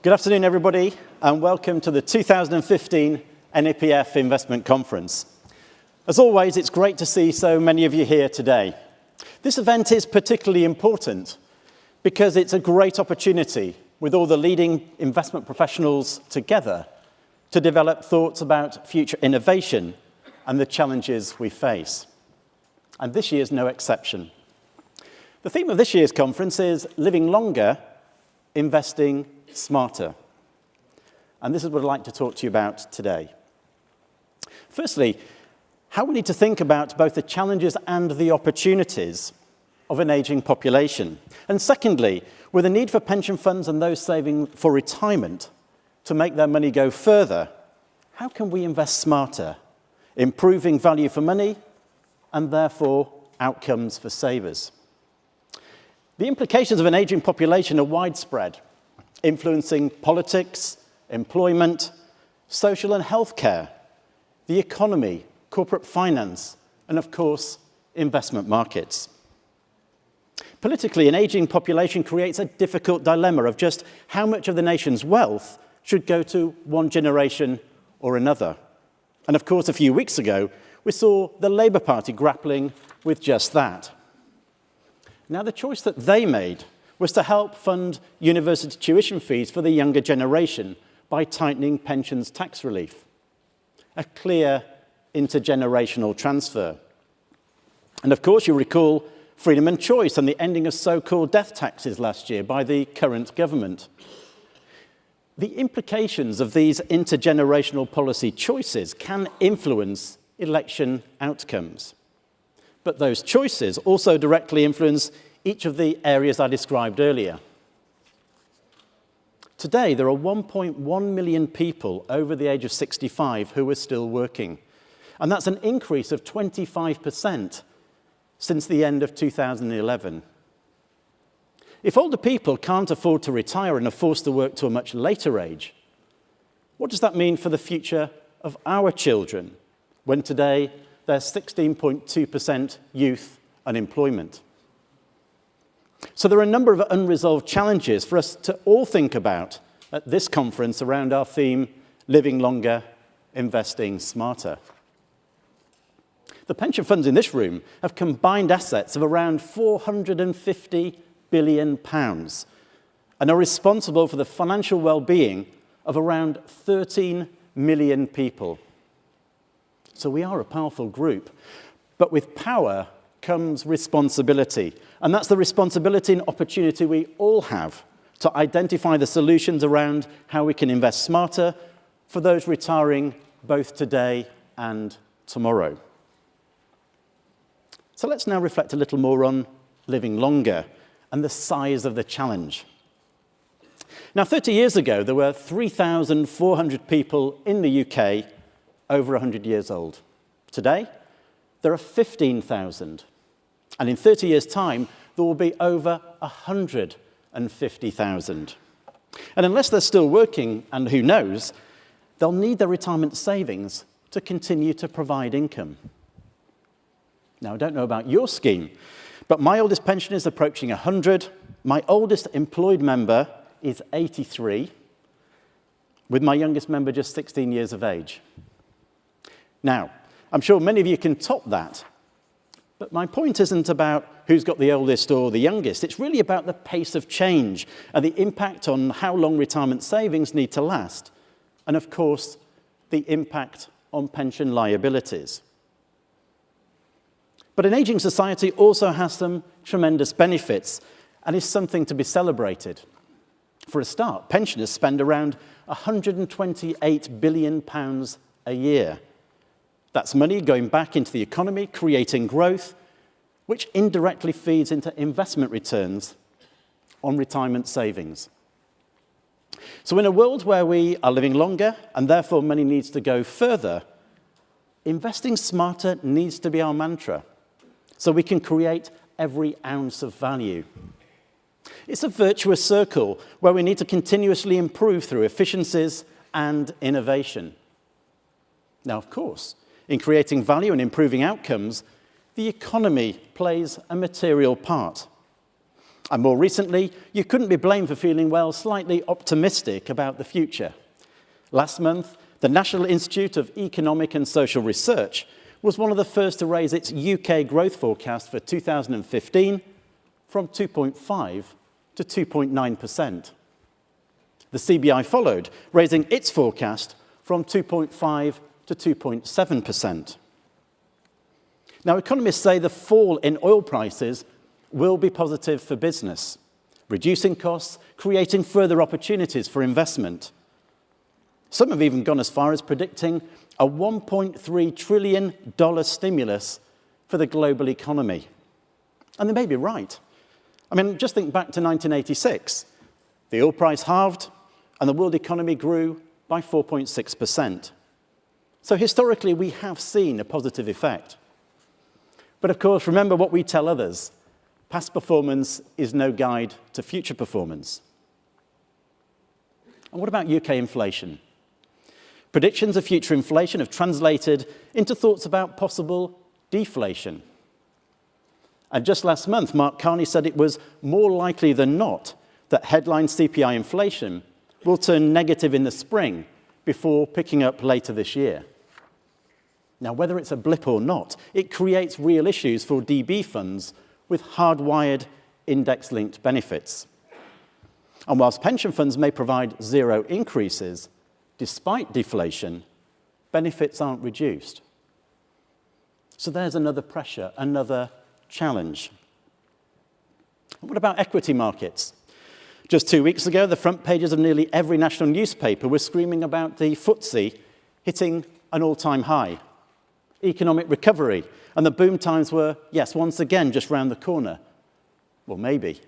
Good afternoon, everybody, and welcome to the 2015 NAPF Investment Conference. As always, it's great to see so many of you here today. This event is particularly important because it's a great opportunity with all the leading investment professionals together to develop thoughts about future innovation and the challenges we face. And this year's no exception. The theme of this year's conference is Living Longer, Investing Smarter. And this is what I'd like to talk to you about today. Firstly, how we need to think about both the challenges and the opportunities of an aging population. And secondly, with the need for pension funds and those saving for retirement to make their money go further, how can we invest smarter, improving value for money and therefore outcomes for savers? The implications of an aging population are widespread, influencing politics, employment, social and healthcare, the economy, corporate finance, and of course, investment markets. Politically, an aging population creates a difficult dilemma of just how much of the nation's wealth should go to one generation or another. And of course, a few weeks ago, we saw the Labour Party grappling with just that. Now, the choice that they made was to help fund university tuition fees for the younger generation by tightening pensions tax relief. A clear intergenerational transfer. And of course, you recall freedom and choice and the ending of so-called death taxes last year by the current government. The implications of these intergenerational policy choices can influence election outcomes. But those choices also directly influence each of the areas I described earlier. Today, there are 1.1 million people over the age of 65 who are still working. And that's an increase of 25% since the end of 2011. If older people can't afford to retire and are forced to work to a much later age, what does that mean for the future of our children when today there's 16.2% youth unemployment? So there are a number of unresolved challenges for us to all think about at this conference around our theme, Living Longer, Investing Smarter. The pension funds in this room have combined assets of around £450 billion and are responsible for the financial well-being of around 13 million people. So we are a powerful group, but with power comes responsibility. And that's the responsibility and opportunity we all have to identify the solutions around how we can invest smarter for those retiring both today and tomorrow. So let's now reflect a little more on living longer and the size of the challenge. Now, 30 years ago, there were 3,400 people in the UK over 100 years old. Today, there are 15,000. And in 30 years' time, there will be over 150,000. And unless they're still working, and who knows, they'll need their retirement savings to continue to provide income. Now, I don't know about your scheme, but my oldest pensioner is approaching 100. My oldest employed member is 83, with my youngest member just 16 years of age. Now, I'm sure many of you can top that, but my point isn't about who's got the oldest or the youngest. It's really about the pace of change and the impact on how long retirement savings need to last, and of course, the impact on pension liabilities. But an aging society also has some tremendous benefits and is something to be celebrated. For a start, pensioners spend around £128 billion a year. That's money going back into the economy, creating growth, which indirectly feeds into investment returns on retirement savings. So in a world where we are living longer and therefore money needs to go further, investing smarter needs to be our mantra so we can create every ounce of value. It's a virtuous circle where we need to continuously improve through efficiencies and innovation. Now, of course, in creating value and improving outcomes, the economy plays a material part. And more recently, you couldn't be blamed for feeling, well, slightly optimistic about the future. Last month, the National Institute of Economic and Social Research was one of the first to raise its UK growth forecast for 2015 from 2.5 to 2.9%. The CBI followed, raising its forecast from 2.5 to 2.7%. Now, economists say the fall in oil prices will be positive for business, reducing costs, creating further opportunities for investment. Some have even gone as far as predicting a $1.3 trillion stimulus for the global economy. And they may be right. I mean, just think back to 1986. The oil price halved, and the world economy grew by 4.6%. So historically, we have seen a positive effect. But of course, remember what we tell others. Past performance is no guide to future performance. And what about UK inflation? Predictions of future inflation have translated into thoughts about possible deflation. And just last month, Mark Carney said it was more likely than not that headline CPI inflation will turn negative in the spring before picking up later this year. Now, whether it's a blip or not, it creates real issues for DB funds with hardwired index-linked benefits. And whilst pension funds may provide zero increases, despite deflation, benefits aren't reduced. So there's another pressure, another challenge. What about equity markets? Just 2 weeks ago, the front pages of nearly every national newspaper were screaming about the FTSE hitting an all-time high, economic recovery, and the boom times were, yes, once again, just round the corner. Well, maybe.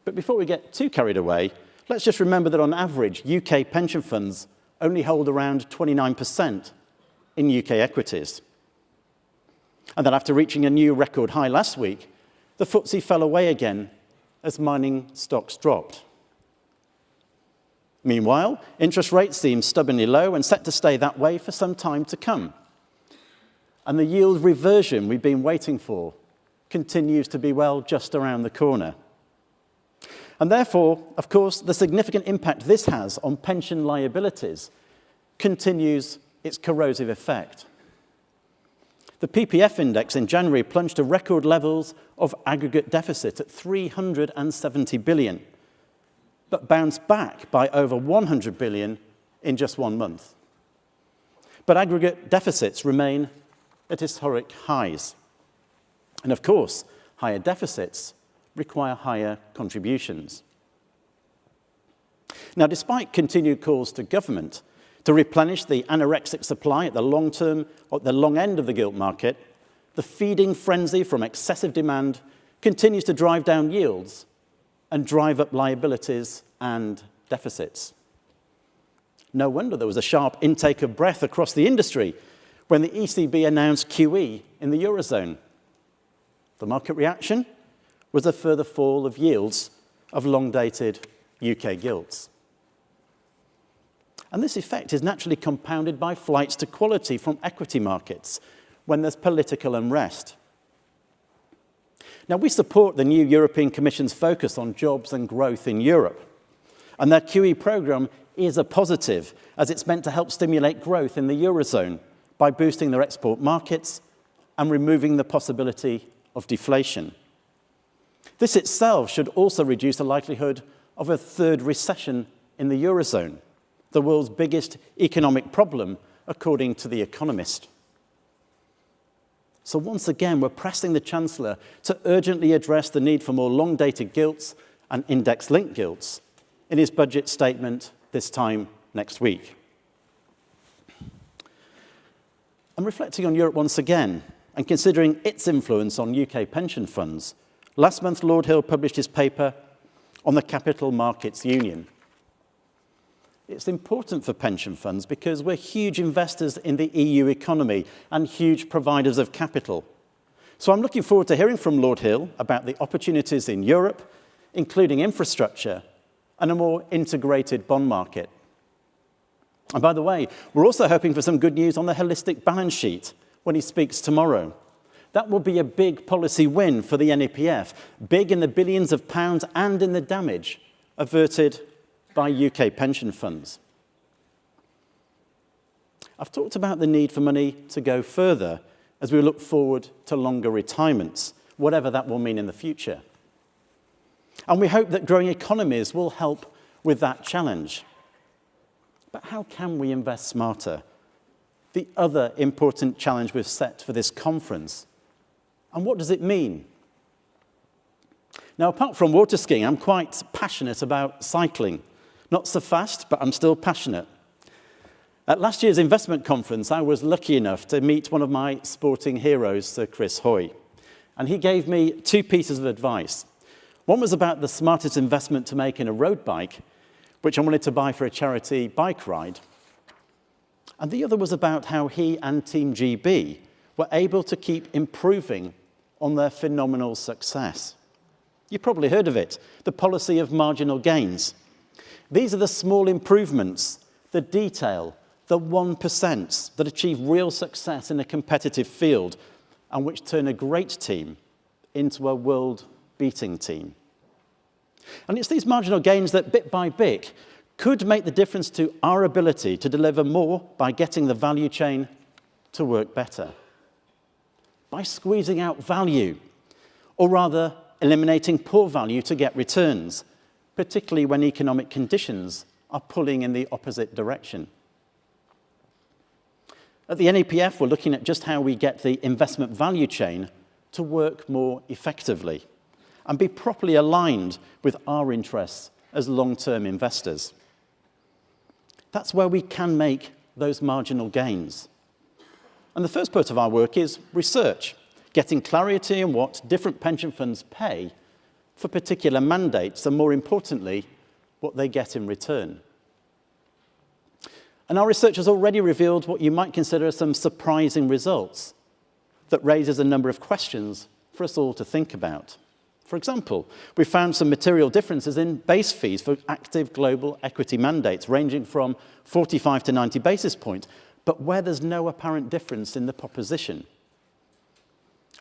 But before we get too carried away, let's just remember that on average, UK pension funds only hold around 29% in UK equities. And then after reaching a new record high last week, the FTSE fell away again as mining stocks dropped. Meanwhile, interest rates seem stubbornly low and set to stay that way for some time to come. And the yield reversion we've been waiting for continues to be, well, just around the corner. And therefore, of course, the significant impact this has on pension liabilities continues its corrosive effect. The PPF index in January plunged to record levels of aggregate deficit at 370 billion, but bounced back by over 100 billion in just 1 month. But aggregate deficits remain at historic highs. And of course, higher deficits require higher contributions. Now, despite continued calls to government to replenish the anorexic supply at the long end of the gilt market, the feeding frenzy from excessive demand continues to drive down yields and drive up liabilities and deficits. No wonder there was a sharp intake of breath across the industry when the ECB announced QE in the Eurozone. The market reaction was a further fall of yields of long-dated UK gilts. And this effect is naturally compounded by flights to quality from equity markets when there's political unrest. Now, we support the new European Commission's focus on jobs and growth in Europe. And their QE programme is a positive, as it's meant to help stimulate growth in the Eurozone by boosting their export markets and removing the possibility of deflation. This itself should also reduce the likelihood of a third recession in the Eurozone, the world's biggest economic problem, according to The Economist. So once again, we're pressing the Chancellor to urgently address the need for more long-dated gilts and index-linked gilts in his budget statement this time next week. I'm reflecting on Europe once again and considering its influence on UK pension funds. Last month, Lord Hill published his paper on the Capital Markets Union. It's important for pension funds because we're huge investors in the EU economy and huge providers of capital. So I'm looking forward to hearing from Lord Hill about the opportunities in Europe, including infrastructure and a more integrated bond market. And by the way, we're also hoping for some good news on the holistic balance sheet when he speaks tomorrow. That will be a big policy win for the NAPF, big in the billions of pounds and in the damage averted by UK pension funds. I've talked about the need for money to go further as we look forward to longer retirements, whatever that will mean in the future. And we hope that growing economies will help with that challenge. But how can we invest smarter? The other important challenge we've set for this conference. And what does it mean? Now, apart from water skiing, I'm quite passionate about cycling. Not so fast, but I'm still passionate. At last year's investment conference, I was lucky enough to meet one of my sporting heroes, Sir Chris Hoy. And he gave me two pieces of advice. One was about the smartest investment to make in a road bike, which I wanted to buy for a charity bike ride. And the other was about how he and Team GB were able to keep improving on their phenomenal success. You've probably heard of it, the policy of marginal gains. These are the small improvements, the detail, the 1% that achieve real success in a competitive field and which turn a great team into a world-beating team. And it's these marginal gains that, bit by bit, could make the difference to our ability to deliver more by getting the value chain to work better. By squeezing out value, or rather eliminating poor value to get returns, particularly when economic conditions are pulling in the opposite direction. At the NAPF, we're looking at just how we get the investment value chain to work more effectively and be properly aligned with our interests as long-term investors. That's where we can make those marginal gains. And the first part of our work is research, getting clarity on what different pension funds pay for particular mandates, and more importantly, what they get in return. And our research has already revealed what you might consider some surprising results that raises a number of questions for us all to think about. For example, we found some material differences in base fees for active global equity mandates, ranging from 45 to 90 basis points, but where there's no apparent difference in the proposition.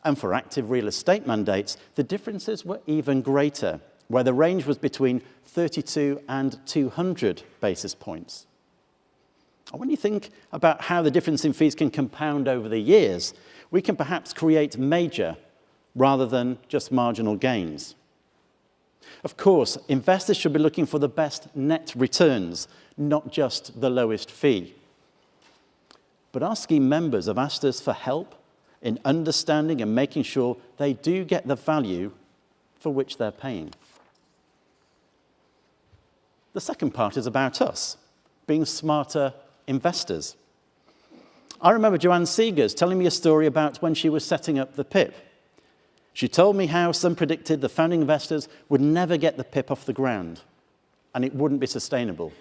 And for active real estate mandates, the differences were even greater, where the range was between 32 and 200 basis points. And when you think about how the difference in fees can compound over the years, we can perhaps create major rather than just marginal gains. Of course, investors should be looking for the best net returns, not just the lowest fee. But our scheme members have asked us for help in understanding and making sure they do get the value for which they're paying. The second part is about us, being smarter investors. I remember Joanne Seegers telling me a story about when she was setting up the PIP. She told me how some predicted the founding investors would never get the PIP off the ground, and it wouldn't be sustainable.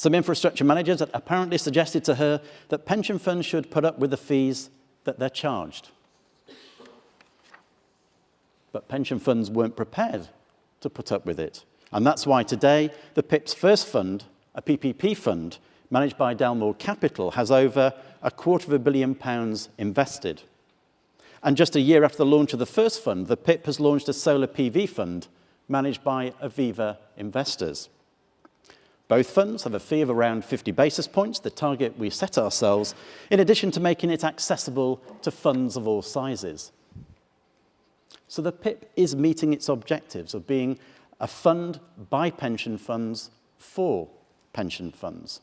Some infrastructure managers had apparently suggested to her that pension funds should put up with the fees that they're charged. But pension funds weren't prepared to put up with it. And that's why today the PIP's first fund, a PPP fund, managed by Delmore Capital, has over £250 million invested. And just a year after the launch of the first fund, the PIP has launched a solar PV fund managed by Aviva Investors. Both funds have a fee of around 50 basis points, the target we set ourselves, in addition to making it accessible to funds of all sizes. So the PIP is meeting its objectives of being a fund by pension funds for pension funds.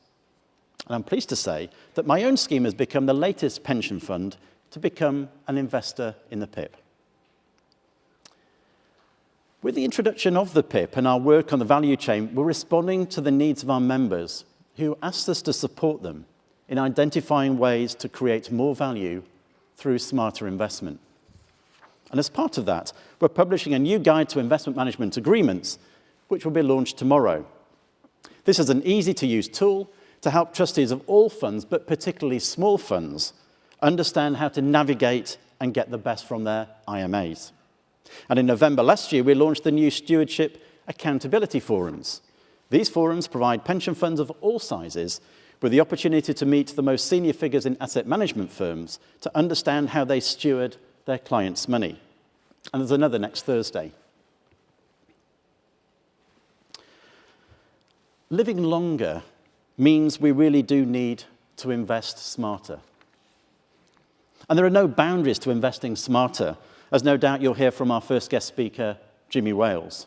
And I'm pleased to say that my own scheme has become the latest pension fund to become an investor in the PIP. With the introduction of the PIP and our work on the value chain, we're responding to the needs of our members who asked us to support them in identifying ways to create more value through smarter investment. And as part of that, we're publishing a new guide to investment management agreements, which will be launched tomorrow. This is an easy-to-use tool to help trustees of all funds, but particularly small funds, understand how to navigate and get the best from their IMAs. And in November last year, we launched the new Stewardship Accountability Forums. These forums provide pension funds of all sizes with the opportunity to meet the most senior figures in asset management firms to understand how they steward their clients' money. And there's another next Thursday. Living longer means we really do need to invest smarter. And there are no boundaries to investing smarter, as no doubt you'll hear from our first guest speaker, Jimmy Wales.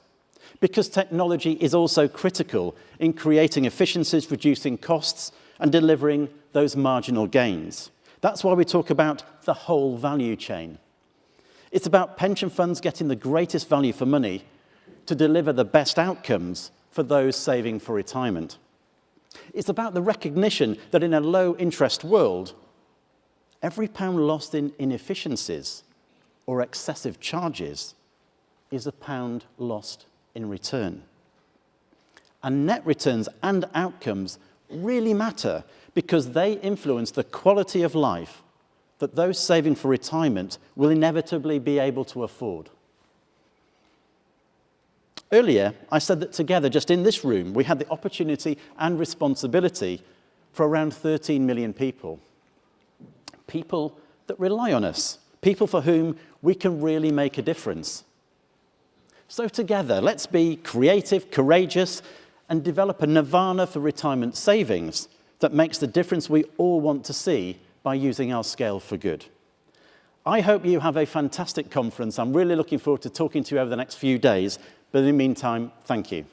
Because technology is also critical in creating efficiencies, reducing costs, and delivering those marginal gains. That's why we talk about the whole value chain. It's about pension funds getting the greatest value for money to deliver the best outcomes for those saving for retirement. It's about the recognition that in a low-interest world, every pound lost in inefficiencies or excessive charges is a pound lost in return. And net returns and outcomes really matter because they influence the quality of life that those saving for retirement will inevitably be able to afford. Earlier, I said that together, just in this room, we had the opportunity and responsibility for around 13 million people. People that rely on us, people for whom we can really make a difference. So together, let's be creative, courageous, and develop a nirvana for retirement savings that makes the difference we all want to see by using our scale for good. I hope you have a fantastic conference. I'm really looking forward to talking to you over the next few days. But in the meantime, thank you.